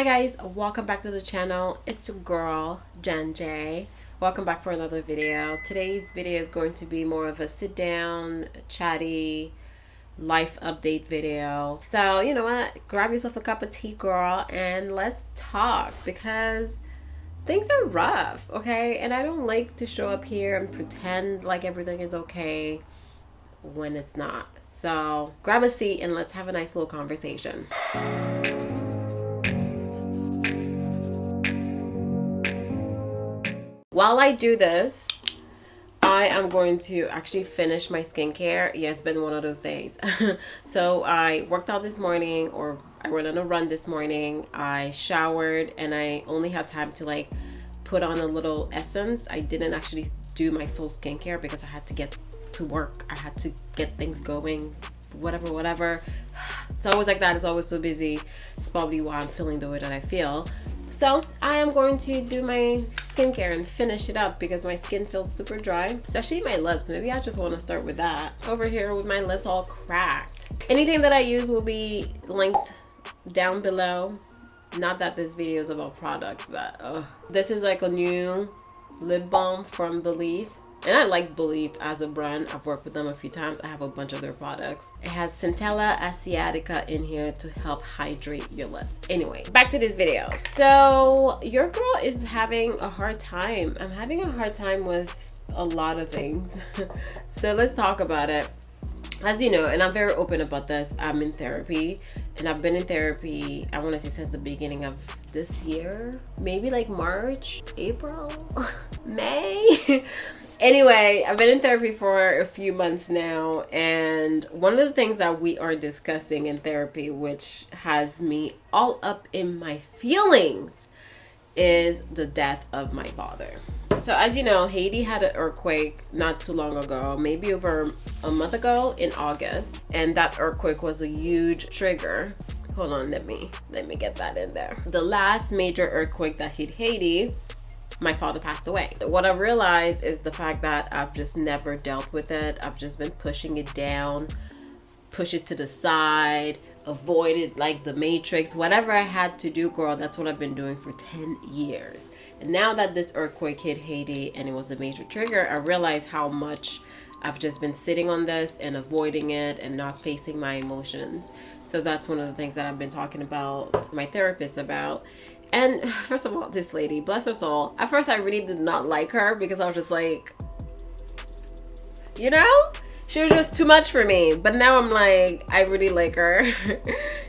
Hi guys, welcome back to the channel. It's your girl JENNJ. Welcome back for another video. Today's video is going to be more of a sit down, chatty, life update video. So you know what, grab yourself a cup of tea, girl, and let's talk because things are rough, okay? And I don't like to show up here and pretend like everything is okay when it's not. So grab a seat and let's have a nice little conversation. While I do this, I am going to actually finish my skincare. Yeah, it's been one of those days. So I worked out this morning, or I went on a run this morning. I showered and I only had time to like put on a little essence. I didn't actually do my full skincare because I had to get to work. I had to get things going, whatever. It's always like that. It's always so busy. It's probably why I'm feeling the way that I feel. So I am going to do my skincare and finish it up because my skin feels super dry, especially my lips. Maybe I just want to start with that. Over here with my lips all cracked. Anything that I use will be linked down below. Not that this video is about products, but this is like a new lip balm from Believe. And I like Believe as a brand. I've worked with them a few times. I have a bunch of their products. It has Centella Asiatica in here to help hydrate your lips. Anyway, back to this video. So your girl is having a hard time. I'm having a hard time with a lot of things. So let's talk about it. As you know, and I'm very open about this, I'm in therapy. And I've been in therapy, I want to say since the beginning of this year. Maybe like March, April, May. Anyway, I've been in therapy for a few months now, and one of the things that we are discussing in therapy, which has me all up in my feelings, is the death of my father. So as you know, Haiti had an earthquake not too long ago, maybe over a month ago in August, and that earthquake was a huge trigger. Hold on, let me get that in there. The last major earthquake that hit Haiti, my father passed away. What I realized is the fact that I've just never dealt with it. I've just been pushing it down, push it to the side, avoid it like the Matrix. Whatever I had to do, girl, that's what I've been doing for 10 years. And now that this earthquake hit Haiti and it was a major trigger, I realized how much I've just been sitting on this and avoiding it and not facing my emotions. So that's one of the things that I've been talking about my therapist about. And first of all, this lady, bless her soul. At first, I really did not like her because I was just like, you know, she was just too much for me. But now I'm like, I really like her.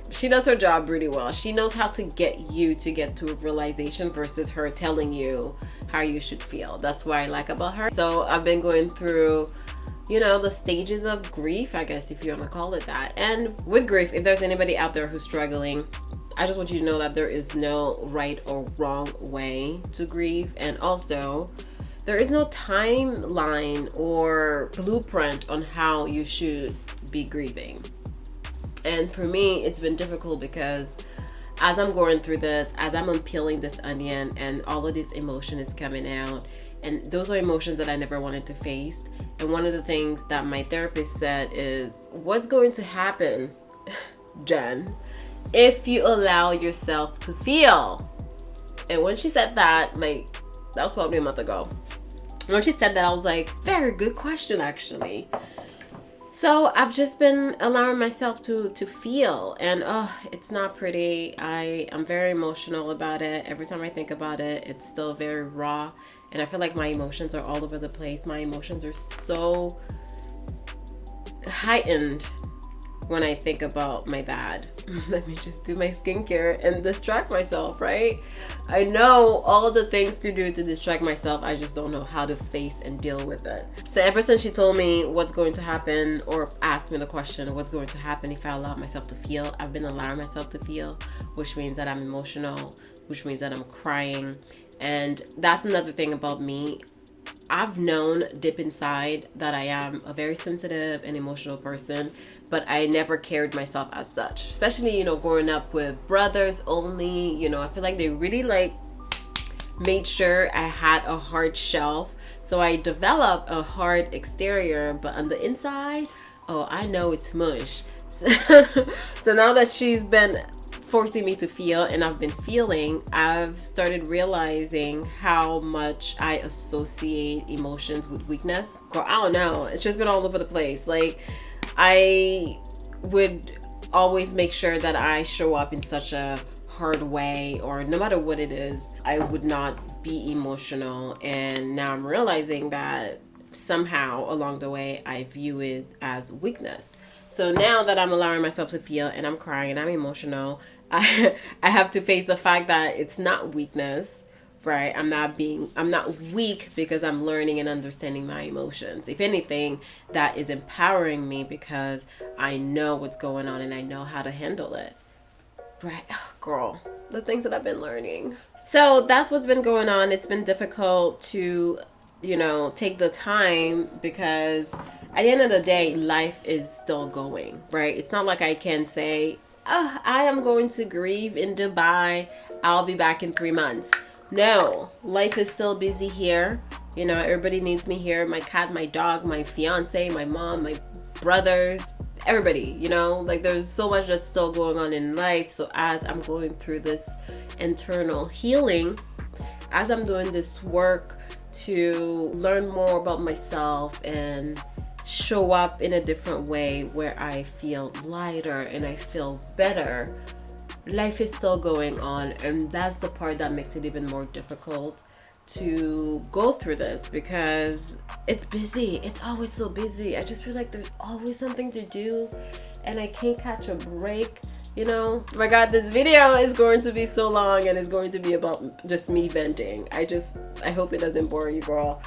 She does her job really well. She knows how to get you to get to a realization versus her telling you how you should feel. That's what I like about her. So I've been going through, you know, the stages of grief, I guess, if you want to call it that. And with grief, if there's anybody out there who's struggling, I just want you to know that there is no right or wrong way to grieve. And also, there is no timeline or blueprint on how you should be grieving. And for me, it's been difficult because as I'm going through this, as I'm unpeeling this onion and all of this emotion is coming out, and those are emotions that I never wanted to face. And one of the things that my therapist said is, what's going to happen, Jen, if you allow yourself to feel? And when she said that, like, that was probably a month ago. When she said that, I was like, very good question, actually. So I've just been allowing myself to feel, and it's not pretty. I'm very emotional about it. Every time I think about it, it's still very raw, and I feel like my emotions are all over the place. My emotions are so heightened when I think about my dad. Let me just do my skincare and distract myself, right? I know all the things to do to distract myself. I just don't know how to face and deal with it. So ever since she told me what's going to happen, or asked me the question, what's going to happen if I allow myself to feel, I've been allowing myself to feel, which means that I'm emotional, which means that I'm crying. And that's another thing about me. I've known deep inside that I am a very sensitive and emotional person, but I never carried myself as such. Especially, you know, growing up with brothers only, you know, I feel like they really like made sure I had a hard shelf. So I developed a hard exterior, but on the inside, oh, I know it's mush. So now that she's been forcing me to feel, and I've been feeling, I've started realizing how much I associate emotions with weakness. Girl, I don't know. It's just been all over the place. Like, I would always make sure that I show up in such a hard way, or no matter what it is, I would not be emotional. And now I'm realizing that somehow along the way I view it as weakness. So now that I'm allowing myself to feel and I'm crying and I'm emotional, I have to face the fact that it's not weakness, right? I'm not weak because I'm learning and understanding my emotions. If anything, that is empowering me because I know what's going on and I know how to handle it. Right? Oh, girl, the things that I've been learning. So that's what's been going on. It's been difficult to, take the time because at the end of the day, life is still going, right? It's not like I can say, oh, I am going to grieve in Dubai. I'll be back in 3 months. No, life is still busy here. Everybody needs me here. My cat, my dog, my fiance, my mom, my brothers, everybody, like there's so much that's still going on in life. So as I'm going through this internal healing, as I'm doing this work to learn more about myself and show up in a different way where I feel lighter and I feel better, life is still going on. And that's the part that makes it even more difficult to go through this, because it's busy. It's always so busy. I just feel like there's always something to do and I can't catch a break. Oh my god, this video is going to be so long and it's going to be about just me venting. I hope it doesn't bore you, girl.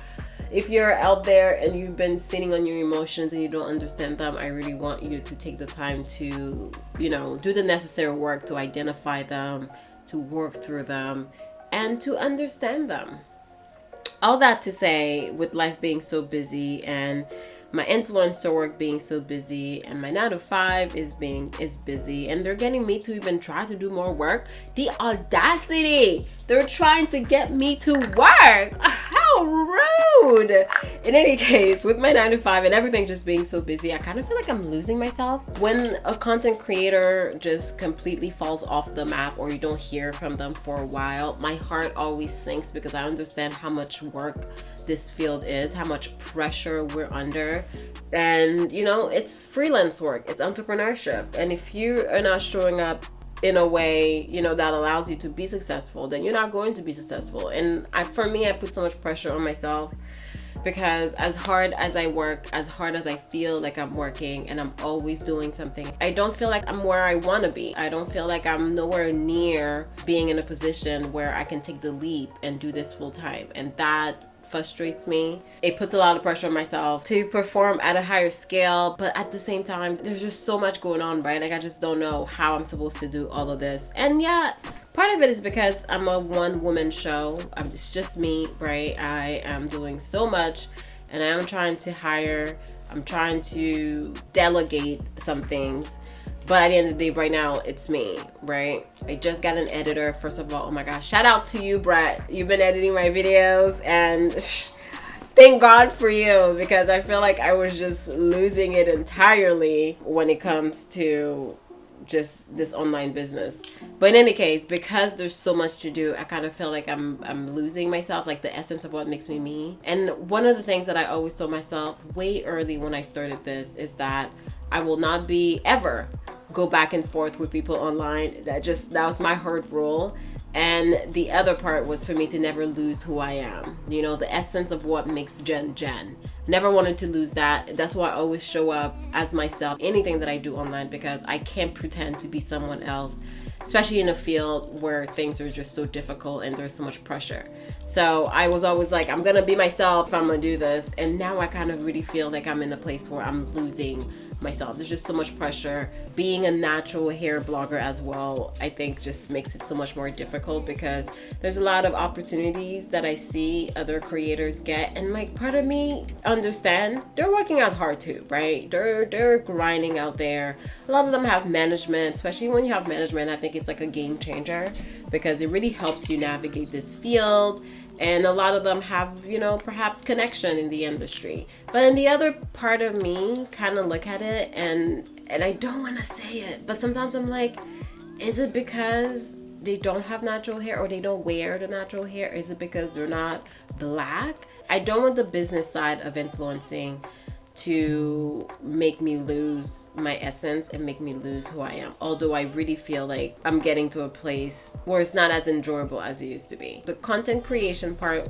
If you're out there and you've been sitting on your emotions and you don't understand them, I really want you to take the time to, do the necessary work to identify them, to work through them, and to understand them. All that to say, with life being so busy and my influencer work being so busy and my 9 to 5 is busy, and they're getting me to even try to do more work. The audacity! They're trying to get me to work. How rude! In any case, with my 9 to 5 and everything just being so busy, I kind of feel like I'm losing myself. When a content creator just completely falls off the map or you don't hear from them for a while, my heart always sinks because I understand how much work this field is, how much pressure we're under. And it's freelance work, it's entrepreneurship, and if you are not showing up in a way that allows you to be successful, then you're not going to be successful. And for me, I put so much pressure on myself because as hard as I work, as hard as I feel like I'm working and I'm always doing something, I don't feel like I'm where I want to be. I don't feel like I'm nowhere near being in a position where I can take the leap and do this full time, and that frustrates me. It puts a lot of pressure on myself to perform at a higher scale, but at the same time, there's just so much going on, right? Like, I just don't know how I'm supposed to do all of this. And yeah, part of it is because I'm a one-woman show. It's just me, right? I am doing so much, and I'm trying to delegate some things. But at the end of the day, right now, it's me, right? I just got an editor. First of all, oh my gosh, shout out to you, Brett. You've been editing my videos, and thank God for you, because I feel like I was just losing it entirely when it comes to just this online business. But in any case, because there's so much to do, I kind of feel like I'm losing myself, like the essence of what makes me me. And one of the things that I always told myself way early when I started this is that I will not be ever go back and forth with people online. That was my hard rule. And the other part was for me to never lose who I am. The essence of what makes Jenn Jenn. Never wanted to lose that. That's why I always show up as myself, anything that I do online, because I can't pretend to be someone else, especially in a field where things are just so difficult and there's so much pressure. So I was always like, I'm gonna be myself if I'm gonna do this. And now I kind of really feel like I'm in a place where I'm losing myself. There's just so much pressure. Being a natural hair blogger as well, I think just makes it so much more difficult, because there's a lot of opportunities that I see other creators get, and like, part of me understand they're working out hard too, right? They're grinding out there. A lot of them have management. Especially when you have management, I think it's like a game changer, because it really helps you navigate this field. And a lot of them have, perhaps connection in the industry. But then the other part of me kind of look at it, and I don't want to say it, but sometimes I'm like, Is it because they don't have natural hair or they don't wear the natural hair? Is it because they're not black? I don't want the business side of influencing to make me lose my essence and make me lose who I am. Although I really feel like I'm getting to a place where it's not as enjoyable as it used to be. The content creation part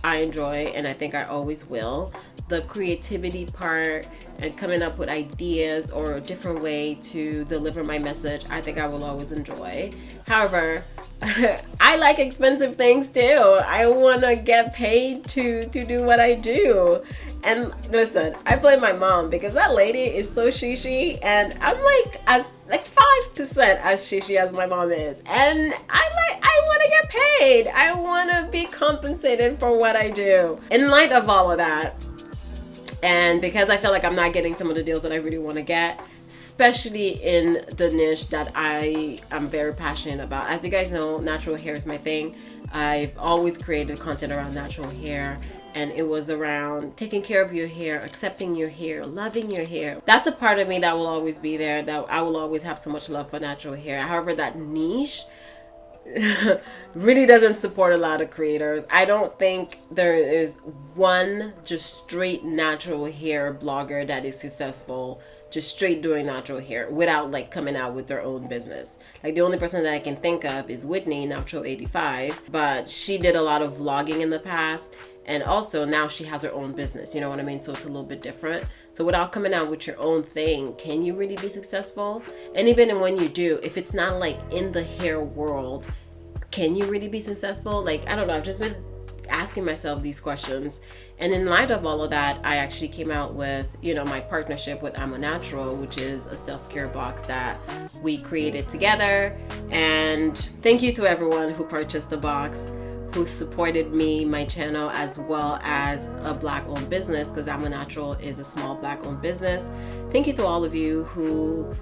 I enjoy, and I think I always will. The creativity part and coming up with ideas or a different way to deliver my message, I think I will always enjoy. However, I like expensive things too. I want to get paid to do what I do. And listen, I blame my mom because that lady is so shishi, and I'm like 5% as shishi as my mom is. And I want to get paid. I want to be compensated for what I do. In light of all of that, and because I feel like I'm not getting some of the deals that I really want to get, especially in the niche that I am very passionate about. As you guys know, natural hair is my thing. I've always created content around natural hair, and it was around taking care of your hair, accepting your hair, loving your hair. That's a part of me that will always be there, that I will always have so much love for natural hair. However, that niche really doesn't support a lot of creators. I don't think there is one just straight natural hair blogger that is successful just straight doing natural hair without like coming out with their own business. Like the only person that I can think of is Whitney, Natural 85, but she did a lot of vlogging in the past, and also now she has her own business, you know what I mean? So it's a little bit different. So without coming out with your own thing, can you really be successful? And even when you do, if it's not like in the hair world, can you really be successful? Like, I don't know, I've just been asking myself these questions. And in light of all of that, I actually came out with, you know, my partnership with IMONNatural, which is a self-care box that we created together. And thank you to everyone who purchased the box, who supported me, my channel, as well as a Black-owned business, because IMONNatural is a small Black-owned business. Thank you to all of you who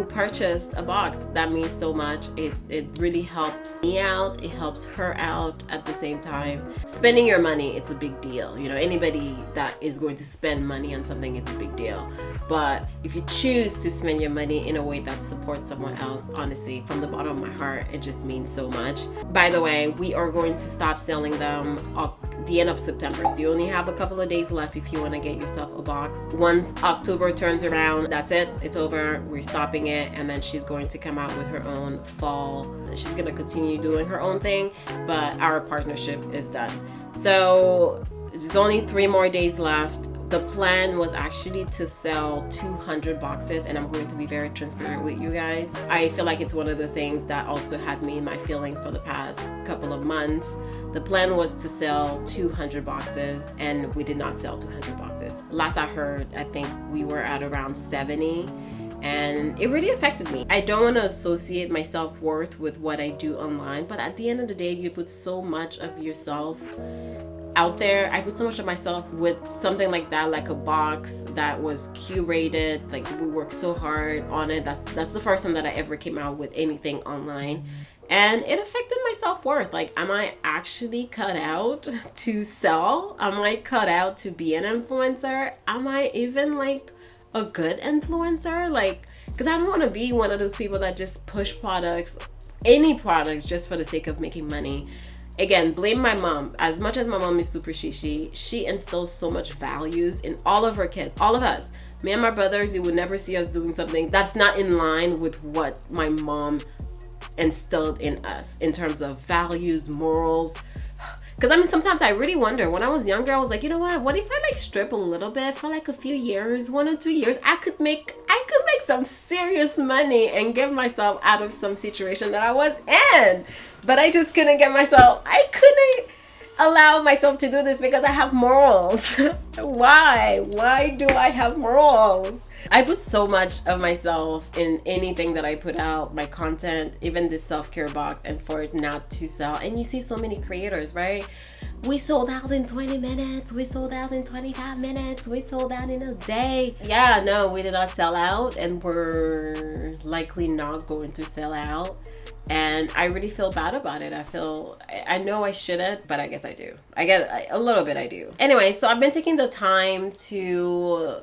purchased a box. That means so much. It really helps me out. It helps her out at the same time. Spending your money, it's a big deal. You know, anybody that is going to spend money on something is a big deal. But if you choose to spend your money in a way that supports someone else, honestly, from the bottom of my heart, it just means so much. By the way, we are going to stop selling them up the end of September. So you only have a couple of days left if you want to get yourself a box. Once October turns around, that's it. It's over. We're stopping it. And then she's going to come out with her own fall. She's going to continue doing her own thing, but our partnership is done. So there's only 3 more days left. The plan was actually to sell 200 boxes, and I'm going to be very transparent with you guys. I feel like it's one of the things that also had me in my feelings for the past couple of months. The plan was to sell 200 boxes, and we did not sell 200 boxes. Last I heard, I think we were at around 70, and it really affected me. I don't want to associate my self-worth with what I do online, but at the end of the day, you put so much of yourself out there. I put so much of myself with something like that, like a box that was curated. Like, we worked so hard on it. That's the first time that I ever came out with anything online, and it affected my self-worth. Like, am I actually cut out to sell? Am I cut out to be an influencer? Am I even like a good influencer? Like, because I don't want to be one of those people that just push products, any products, just for the sake of making money. Again, blame my mom. As much as my mom is super shishi, she instills so much values in all of her kids, all of us. Me and my brothers, you would never see us doing something that's not in line with what my mom instilled in us in terms of values, morals. Because I mean, sometimes I really wonder, when I was younger, I was like, you know what if I like strip a little bit for like a few years, 1 or 2 years, I could make some serious money and get myself out of some situation that I was in. But I just couldn't I couldn't allow myself to do this because I have morals. Why do I have morals? I put so much of myself in anything that I put out, my content, even this self-care box, and for it not to sell. And you see so many creators, right? We sold out in 20 minutes. We sold out in 25 minutes. We sold out in a day. Yeah, no, we did not sell out, and we're likely not going to sell out. And I really feel bad about it. I know I shouldn't, but I guess I do. I get a little bit, I do. Anyway, so I've been taking the time to,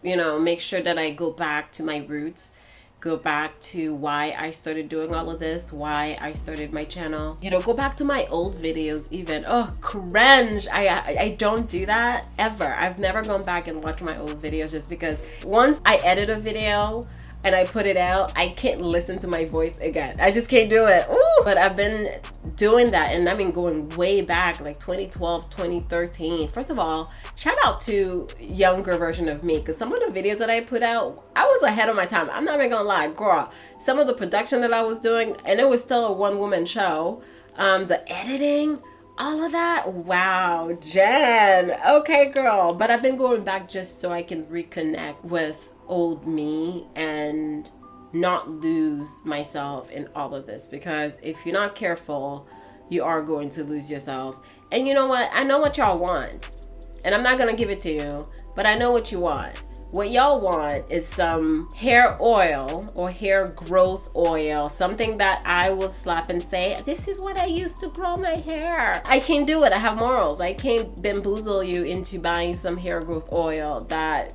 you know, make sure that I go back to my roots go back to why I started doing all of this, why I started my channel. You know, go back to my old videos even. Oh, cringe. I don't do that ever. I've never gone back and watched my old videos just because once I edit a video and I put it out, I can't listen to my voice again. I just can't do it. Ooh. But I've been doing that, and I mean going way back, like 2012, 2013. First of all, shout out to younger version of me, because some of the videos that I put out, I was ahead of my time. I'm not even gonna lie, girl. Some of the production that I was doing, and it was still a one-woman show, the editing, all of that, wow, Jen, okay girl. But I've been going back just so I can reconnect with old me and not lose myself in all of this, because if you're not careful, you are going to lose yourself. And you know what? I know what y'all want, and I'm not gonna give it to you, but I know what you want. What y'all want is some hair oil or hair growth oil, something that I will slap and say, this is what I use to grow my hair. I can't do it. I have morals. I can't bamboozle you into buying some hair growth oil that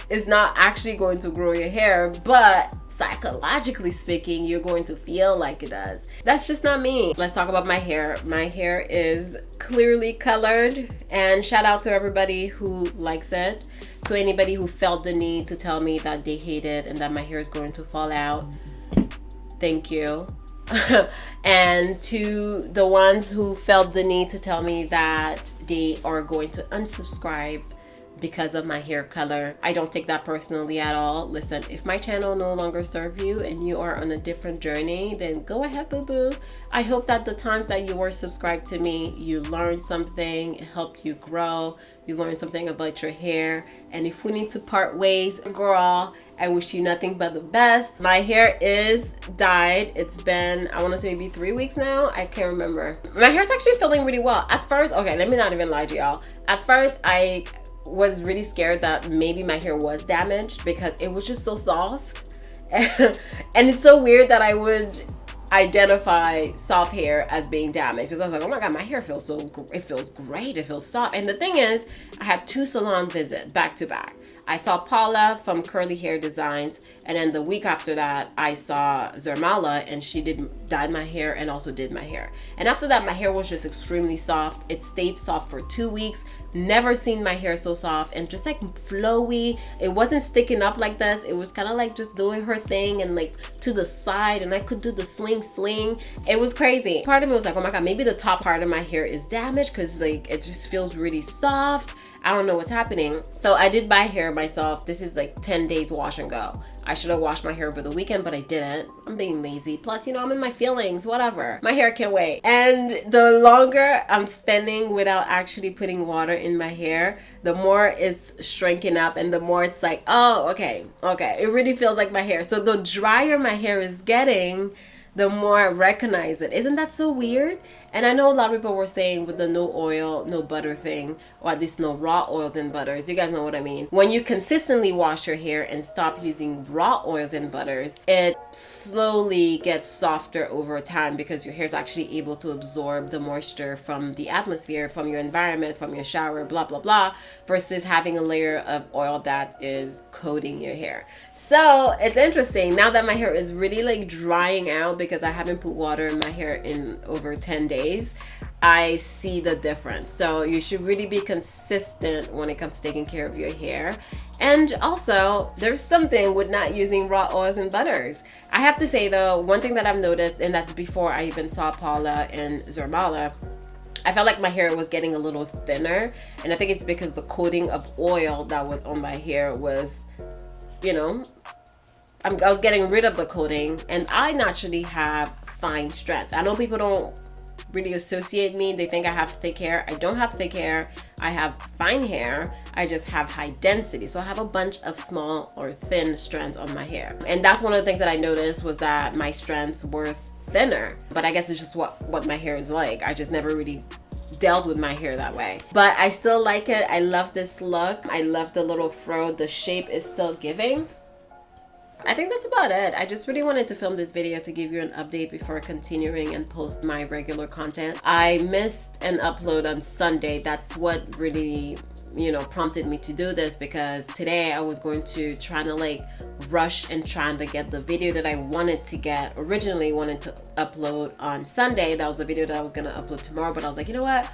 is not actually going to grow your hair, but psychologically speaking, you're going to feel like it does. That's just not me. Let's talk about my hair. My hair is clearly colored, and shout out to everybody who likes it. To anybody who felt the need to tell me that they hate it and that my hair is going to fall out, thank you. And to the ones who felt the need to tell me that they are going to unsubscribe because of my hair color, I don't take that personally at all. Listen, if my channel no longer serves you and you are on a different journey, then go ahead, boo-boo. I hope that the times that you were subscribed to me, you learned something, it helped you grow, you learned something about your hair. And if we need to part ways, girl, I wish you nothing but the best. My hair is dyed. It's been, I want to say maybe 3 weeks now. I can't remember. My hair's actually feeling really well. At first, okay, let me not even lie to y'all. At first, I was really scared that maybe my hair was damaged because it was just so soft. And it's so weird that I would identify soft hair as being damaged, because I was like, oh my god, my hair feels so, it feels great, it feels soft. And the thing is, I had 2 salon visits back to back. I saw Paula from Curly Hair Designs, and then the week after that I saw Zermala, and she dyed my hair and also did my hair. And after that, my hair was just extremely soft. It stayed soft for 2 weeks. Never seen my hair so soft and just like flowy. It wasn't sticking up like this. It was kind of like just doing her thing and like to the side, and I could do the swing. It was crazy. Part of me was like, oh my god, maybe the top part of my hair is damaged because like it just feels really soft. I don't know what's happening. So I did buy hair myself. This is like 10 days wash and go. I should have washed my hair over the weekend, but I didn't. I'm being lazy. Plus, you know, I'm in my feelings, whatever. My hair can't wait. And the longer I'm spending without actually putting water in my hair, the more it's shrinking up and the more it's like, oh, okay. It really feels like my hair. So the drier my hair is getting, the more I recognize it. Isn't that so weird? And I know a lot of people were saying with the no oil, no butter thing, or at least no raw oils and butters. You guys know what I mean. When you consistently wash your hair and stop using raw oils and butters, it slowly gets softer over time because your hair is actually able to absorb the moisture from the atmosphere, from your environment, from your shower, blah, blah, blah, versus having a layer of oil that is coating your hair. So it's interesting. Now that my hair is really like drying out because I haven't put water in my hair in over 10 days, I see the difference. So you should really be consistent when it comes to taking care of your hair. And also, there's something with not using raw oils and butters. I have to say though, one thing that I've noticed, and that's before I even saw Paula and Zermala, I felt like my hair was getting a little thinner. And I think it's because the coating of oil that was on my hair was, you know, I was getting rid of the coating. And I naturally have fine strands. I know people don't really associate me. They think I have thick hair. I don't have thick hair. I have fine hair. I just have high density. So I have a bunch of small or thin strands on my hair. And that's one of the things that I noticed, was that my strands were thinner. But I guess it's just what my hair is like. I just never really dealt with my hair that way. But I still like it. I love this look. I love the little fro. The shape is still giving. I think that's about it. I just really wanted to film this video to give you an update before continuing and post my regular content. I missed an upload on Sunday. That's what really you know, prompted me to do this, because today I was going to try to like rush and trying to get the video that I wanted to get, originally wanted to upload on Sunday. That was a video that I was gonna upload tomorrow, but I was like, you know what?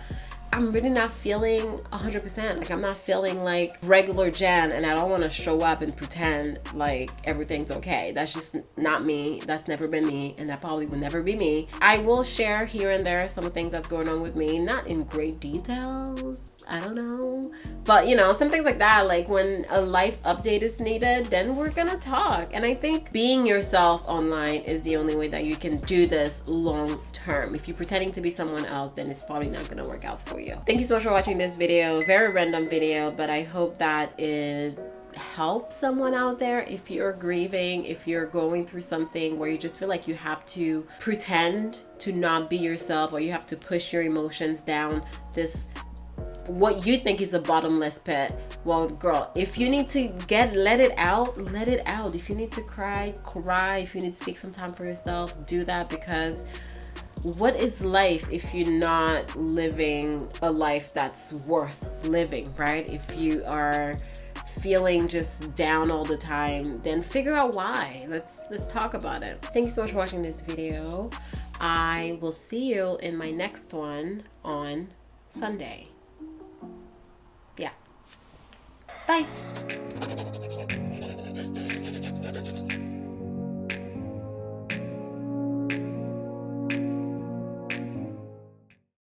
I'm really not feeling 100%. Like, I'm not feeling like regular Jen, and I don't want to show up and pretend like everything's okay. That's just not me. That's never been me, and that probably will never be me. I will share here and there some things that's going on with me, not in great details. I don't know. But, you know, some things like that, like when a life update is needed, then we're gonna talk. And I think being yourself online is the only way that you can do this long term. If you're pretending to be someone else, then it's probably not gonna work out for you. Thank you so much for watching this video. Very random video, but I hope that it helps someone out there. If you're grieving, if you're going through something where you just feel like you have to pretend to not be yourself, or you have to push your emotions down this what you think is a bottomless pit. Well, girl, if you need to let it out, let it out. If you need to cry, cry. If you need to take some time for yourself, do that, because what is life if you're not living a life that's worth living, right? If you are feeling just down all the time, then figure out why. Let's talk about it. Thank you so much for watching this video. I will see you in my next one on Sunday. Yeah. Bye.